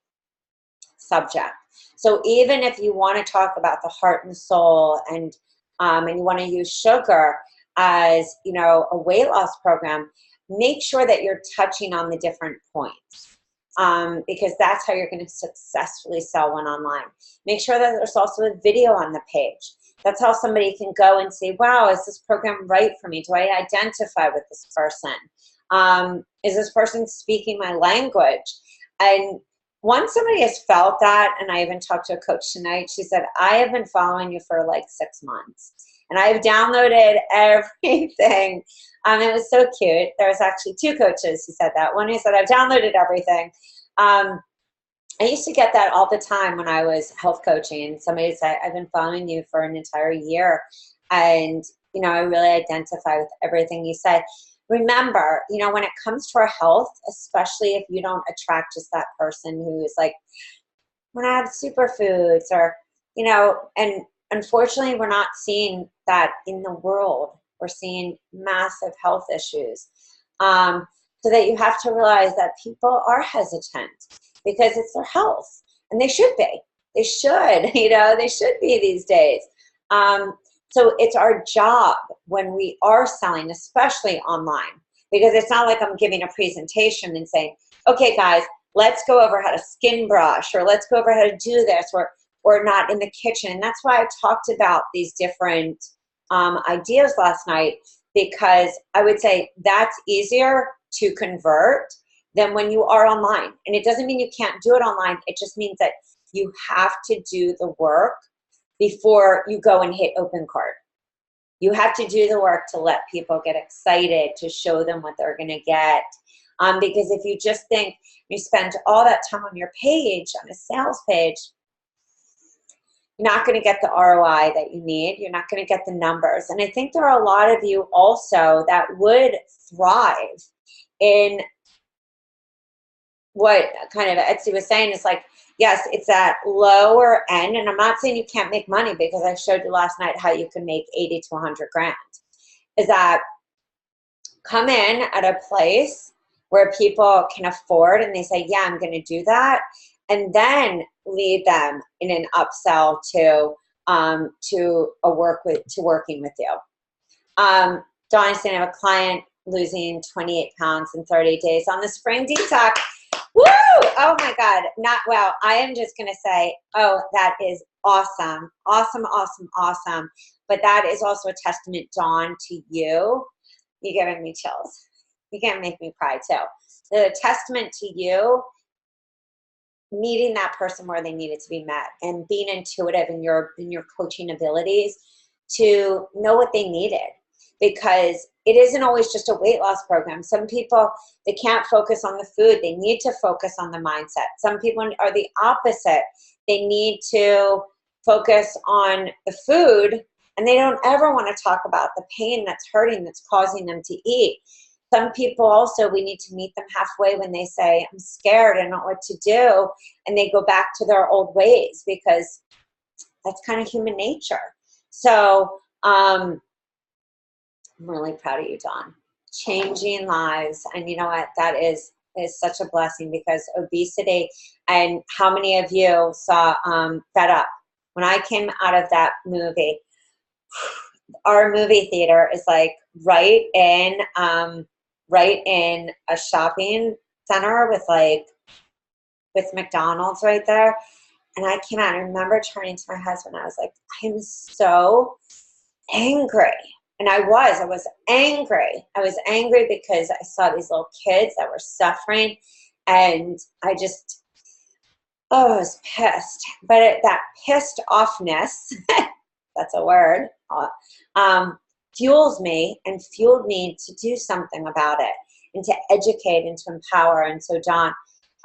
subject. So even if you want to talk about the heart and soul, and you want to use sugar as, you know, a weight loss program, make sure that you're touching on the different points, because that's how you're going to successfully sell one online. Make sure that there's also a video on the page. That's how somebody can go and say, wow, is this program right for me? Do I identify with this person? Is this person speaking my language? And once somebody has felt that, and I even talked to a coach tonight, she said, I have been following you for like 6 months, and I've downloaded everything. It was so cute. There was actually 2 coaches who said that. One who said, I've downloaded everything. I used to get that all the time when I was health coaching. Somebody said, I've been following you for an entire year, and, you know, I really identify with everything you said. Remember, you know, when it comes to our health, especially if you don't attract just that person who is like, when I have superfoods, or, you know, and unfortunately we're not seeing that in the world. We're seeing massive health issues. So that you have to realize that people are hesitant because it's their health, and they should be. They should, you know, they should be these days. So it's our job when we are selling, especially online, because it's not like I'm giving a presentation and saying, okay, guys, let's go over how to skin brush, or let's go over how to do this, or not in the kitchen. And that's why I talked about these different ideas last night, because I would say that's easier to convert than when you are online. And it doesn't mean you can't do it online. It just means that you have to do the work before you go and hit open cart. You have to do the work to let people get excited, to show them what they're going to get. Because if you just think you spend all that time on your page, on a sales page, you're not going to get the ROI that you need. You're not going to get the numbers. And I think there are a lot of you also that would thrive in what kind of Etsy was saying. Is like, yes, it's that lower end. And I'm not saying you can't make money, because I showed you last night how you can make 80 to 100 grand. Is that come in at a place where people can afford, and they say, yeah, I'm going to do that. And then lead them in an upsell to working with you. Dawn's saying I have a client losing 28 pounds in 30 days on the spring detox. Woo! Oh my God. Not well. I am just going to say, oh, that is awesome. Awesome, awesome, awesome. But that is also a testament, Dawn, to you. You're giving me chills. You're going to make me cry too. The testament to you meeting that person where they needed to be met, and being intuitive in your coaching abilities to know what they needed. Because it isn't always just a weight loss program. Some people, they can't focus on the food. They need to focus on the mindset. Some people are the opposite. They need to focus on the food, and they don't ever want to talk about the pain that's hurting, that's causing them to eat. Some people also, we need to meet them halfway when they say, I'm scared, I don't know what to do. And they go back to their old ways, because that's kind of human nature. So, I'm really proud of you, Dawn. Changing lives. And you know what? That is such a blessing, because obesity, and how many of you saw Fed Up? When I came out of that movie, our movie theater is like right in a shopping center with McDonald's right there. And I came out, and I remember turning to my husband. I was like, I am so angry. And I was angry. I was angry because I saw these little kids that were suffering, and I was pissed. But that pissed offness, that's a word, fuels me and fueled me to do something about it, and to educate and to empower. And so, Dawn,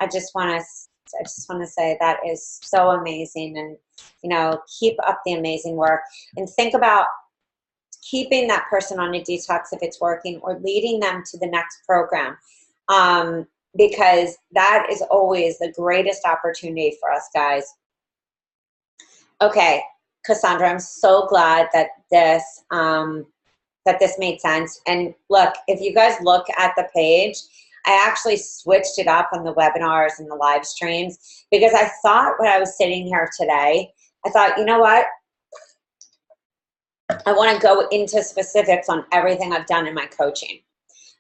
I just want to say that is so amazing, and, you know, keep up the amazing work, and think about keeping that person on a detox if it's working, or leading them to the next program. Because that is always the greatest opportunity for us, guys. Okay, Cassandra, I'm so glad that this made sense. And look, if you guys look at the page, I actually switched it up on the webinars and the live streams, because I thought when I was sitting here today, I thought, you know what? I want to go into specifics on everything I've done in my coaching.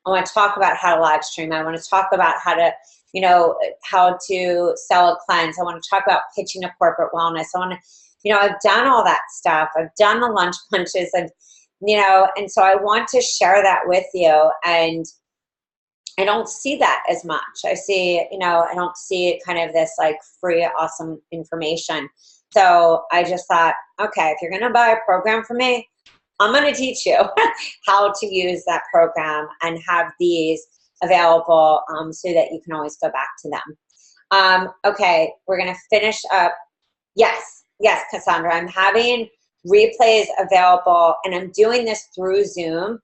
I want to talk about how to live stream. I want to talk about how to, you know, how to sell a cleanse. I want to talk about pitching a corporate wellness. I want to, you know, I've done all that stuff. I've done the lunch punches, and, you know, and so I want to share that with you. And I don't see that as much. I see, you know, I don't see kind of this like free, awesome information. So I just thought, okay, if you're going to buy a program from me, I'm going to teach you how to use that program and have these available so that you can always go back to them. Okay, we're going to finish up. Yes, Cassandra, I'm having replays available, and I'm doing this through Zoom,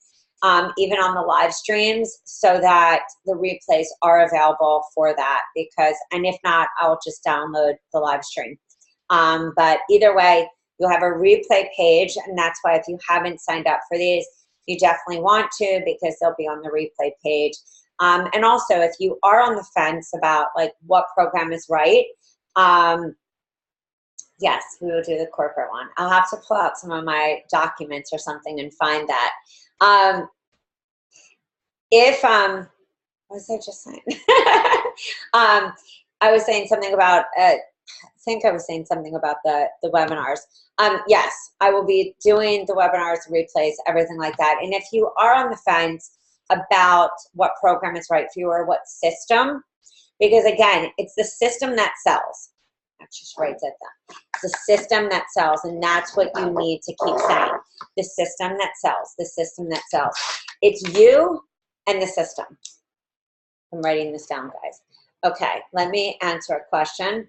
even on the live streams, so that the replays are available for that. Because, and if not, I'll just download the live stream. But either way, you'll have a replay page, and that's why if you haven't signed up for these, you definitely want to, because they'll be on the replay page. And also, if you are on the fence about like what program is right, yes, we will do the corporate one. I'll have to pull out some of my documents or something and find that. What was I just saying? I was saying something about, I think I was saying something about the webinars. Yes, I will be doing the webinars, replays, everything like that. And if you are on the fence about what program is right for you or what system, because again, it's the system that sells. Let's just write that down. It's the system that sells, and that's what you need to keep saying. The system that sells, the system that sells. It's you and the system. I'm writing this down, guys. Okay, let me answer a question.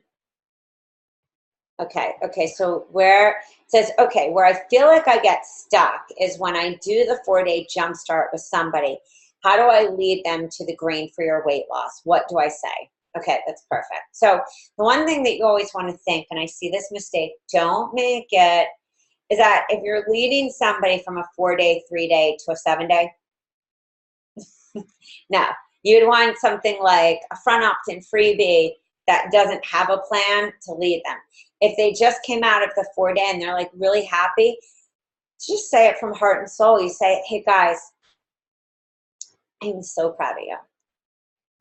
Okay, so where it says, okay, where I feel like I get stuck is when I do the 4-day jump start with somebody. How do I lead them to the grain-free or weight loss? What do I say? Okay, that's perfect. So the one thing that you always want to think, and I see this mistake, don't make it, is that if you're leading somebody from a 4-day, 3-day to a 7-day, no, you'd want something like a front opt-in freebie that doesn't have a plan to lead them. If they just came out of the 4-day and they're like really happy, just say it from heart and soul. You say, hey guys, I'm so proud of you.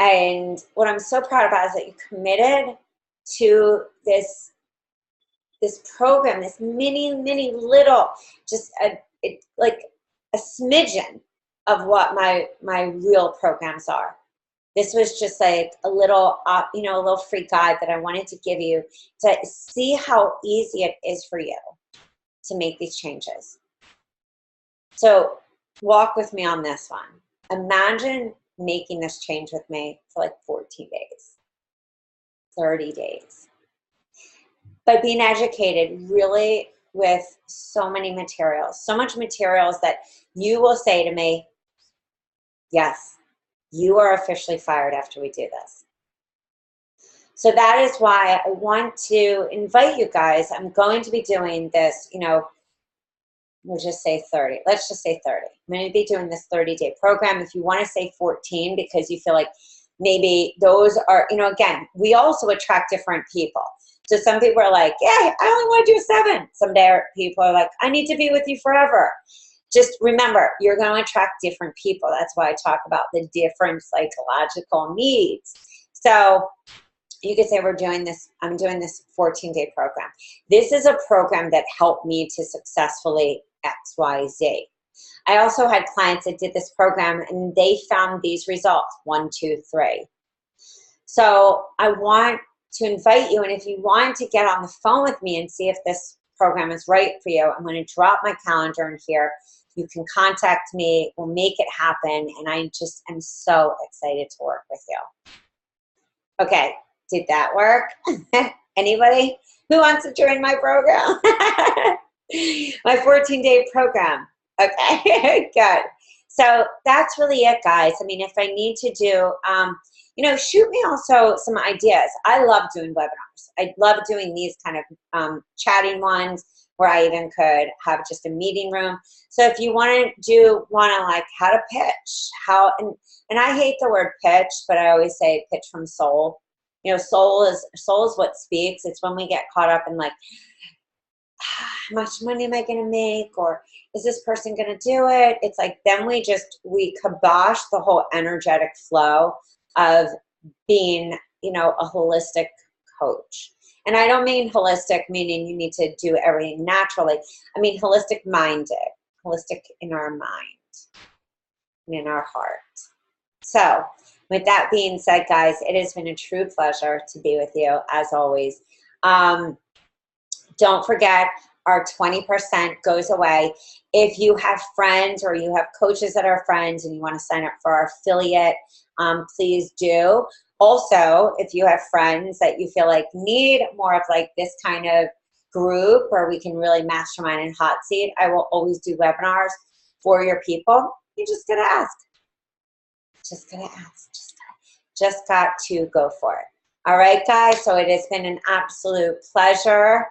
And what I'm so proud about is that you committed to this program, this mini little, just like a smidgen of what my real programs are. This was just like a little, a little free guide that I wanted to give you to see how easy it is for you to make these changes. So walk with me on this one. Imagine making this change with me for like 14 days, 30 days. By being educated really with so many materials, so much materials that you will say to me, yes, you are officially fired after we do this. So that is why I want to invite you guys. I'm going to be doing this, we'll just say 30. Let's just say 30. I'm going to be doing this 30-day program. If you want to say 14 because you feel like maybe those are, again, we also attract different people. So some people are like, yeah, I only want to do 7. Some people are like, I need to be with you forever. Just remember, you're going to attract different people. That's why I talk about the different psychological needs. So you could say I'm doing this 14-day program. This is a program that helped me to successfully XYZ. I also had clients that did this program and they found these results, 1, 2, 3. So I want to invite you, and if you want to get on the phone with me and see if this program is right for you, I'm going to drop my calendar in here. You can contact me. We'll make it happen, and I just am so excited to work with you. Okay, did that work? Anybody who wants to join my program? My 14-day program. Okay, good. So that's really it, guys. I mean, if I need to do, shoot me also some ideas. I love doing webinars. I love doing these kind of chatting ones where I even could have just a meeting room. So if you want to like how to pitch, and I hate the word pitch, but I always say pitch from soul. Soul is what speaks. It's when we get caught up in like, how much money am I going to make? Or is this person going to do it? It's like, then we kibosh the whole energetic flow of being, a holistic coach. And I don't mean holistic meaning you need to do everything naturally. I mean holistic minded, holistic in our mind and in our heart. So with that being said, guys, it has been a true pleasure to be with you as always. Don't forget, our 20% goes away. If you have friends or you have coaches that are friends and you want to sign up for our affiliate, please do. Also, if you have friends that you feel like need more of like this kind of group where we can really mastermind and hot seat, I will always do webinars for your people. You just got to ask. Just got to ask. Just got to go for it. All right, guys. So it has been an absolute pleasure.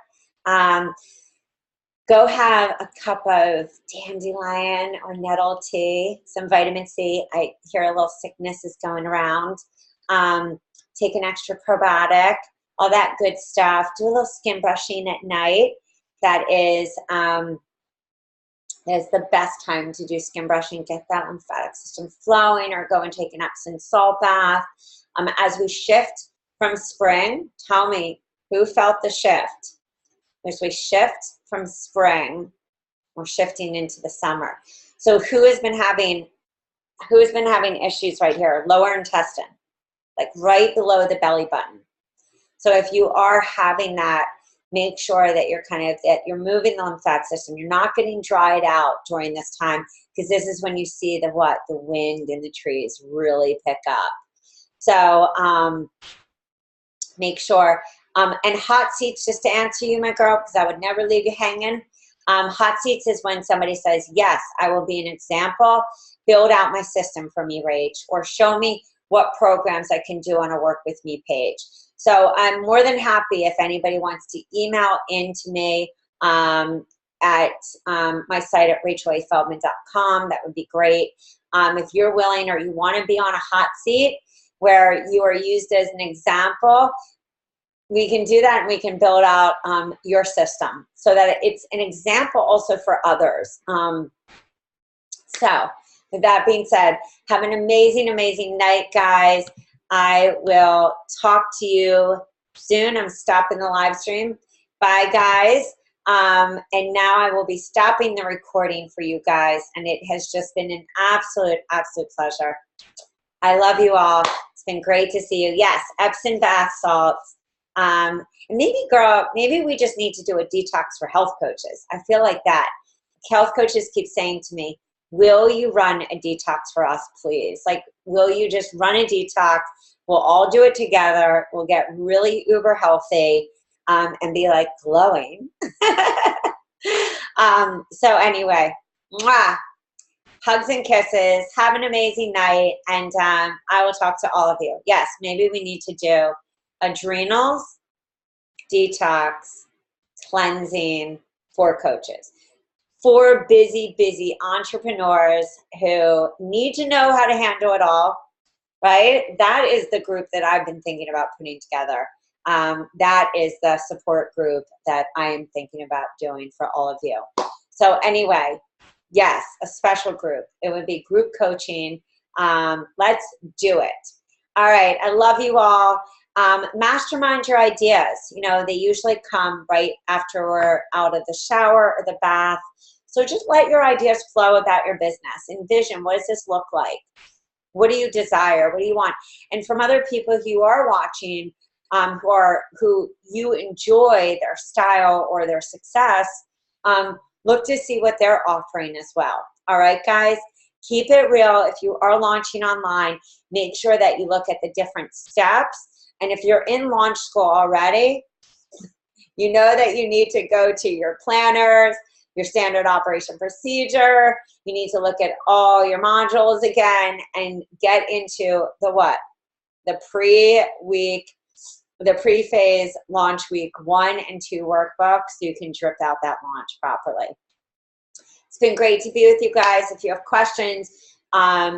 Go have a cup of dandelion or nettle tea, some vitamin C. I hear a little sickness is going around. Take an extra probiotic, all that good stuff. Do a little skin brushing at night. That is the best time to do skin brushing. Get that lymphatic system flowing, or go and take an Epsom salt bath. As we shift from spring, tell me who felt the shift. As we shift from spring, we're shifting into the summer. So who has been having issues right here? Lower intestine, like right below the belly button. So if you are having that, make sure that you're moving the lymphatic system. You're not getting dried out during this time, because this is when you see the wind in the trees really pick up. So make sure. And hot seats, just to answer you, my girl, because I would never leave you hanging. Hot seats is when somebody says, yes, I will be an example. Build out my system for me, Rach, or show me what programs I can do on a Work With Me page. So I'm more than happy if anybody wants to email into me at my site at rachelafeldman.com. That would be great. If you're willing or you want to be on a hot seat where you are used as an example, we can do that, and we can build out your system so that it's an example also for others. So with that being said, have an amazing, amazing night, guys. I will talk to you soon. I'm stopping the live stream. Bye, guys. And now I will be stopping the recording for you guys. And it has just been an absolute, absolute pleasure. I love you all. It's been great to see you. Yes, Epsom bath salts. And maybe we just need to do a detox for health coaches. I feel like that. Health coaches keep saying to me, will you run a detox for us, please? Like, will you just run a detox? We'll all do it together. We'll get really uber healthy and be like glowing. So anyway, mwah, hugs and kisses. Have an amazing night. And I will talk to all of you. Yes, maybe we need to do adrenals, detox, cleansing for coaches. For busy, busy entrepreneurs who need to know how to handle it all, right? That is the group that I've been thinking about putting together. That is the support group that I am thinking about doing for all of you. So anyway, yes, a special group. It would be group coaching. Let's do it. All right, I love you all. Mastermind your ideas. They usually come right after we're out of the shower or the bath. So just let your ideas flow about your business. Envision, what does this look like? What do you desire? What do you want? And from other people who you are watching, who you enjoy their style or their success, look to see what they're offering as well. All right, guys, keep it real. If you are launching online, make sure that you look at the different steps. And if you're in launch school already, you know that you need to go to your planners, your standard operation procedure. You need to look at all your modules again and get into the what? The pre-phase launch week 1 and 2 workbook so you can drip out that launch properly. It's been great to be with you guys. If you have questions,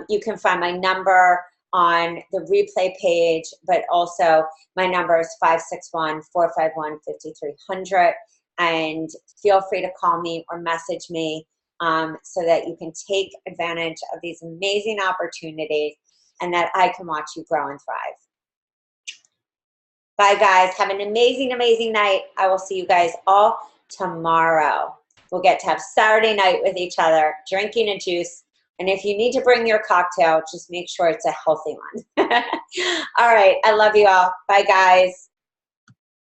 you can find my number on the replay page, but also my number is 561-451-5300. And feel free to call me or message me so that you can take advantage of these amazing opportunities and that I can watch you grow and thrive. Bye, guys. Have an amazing, amazing night. I will see you guys all tomorrow. We'll get to have Saturday night with each other, drinking a juice. And if you need to bring your cocktail, just make sure it's a healthy one. All right. I love you all. Bye, guys.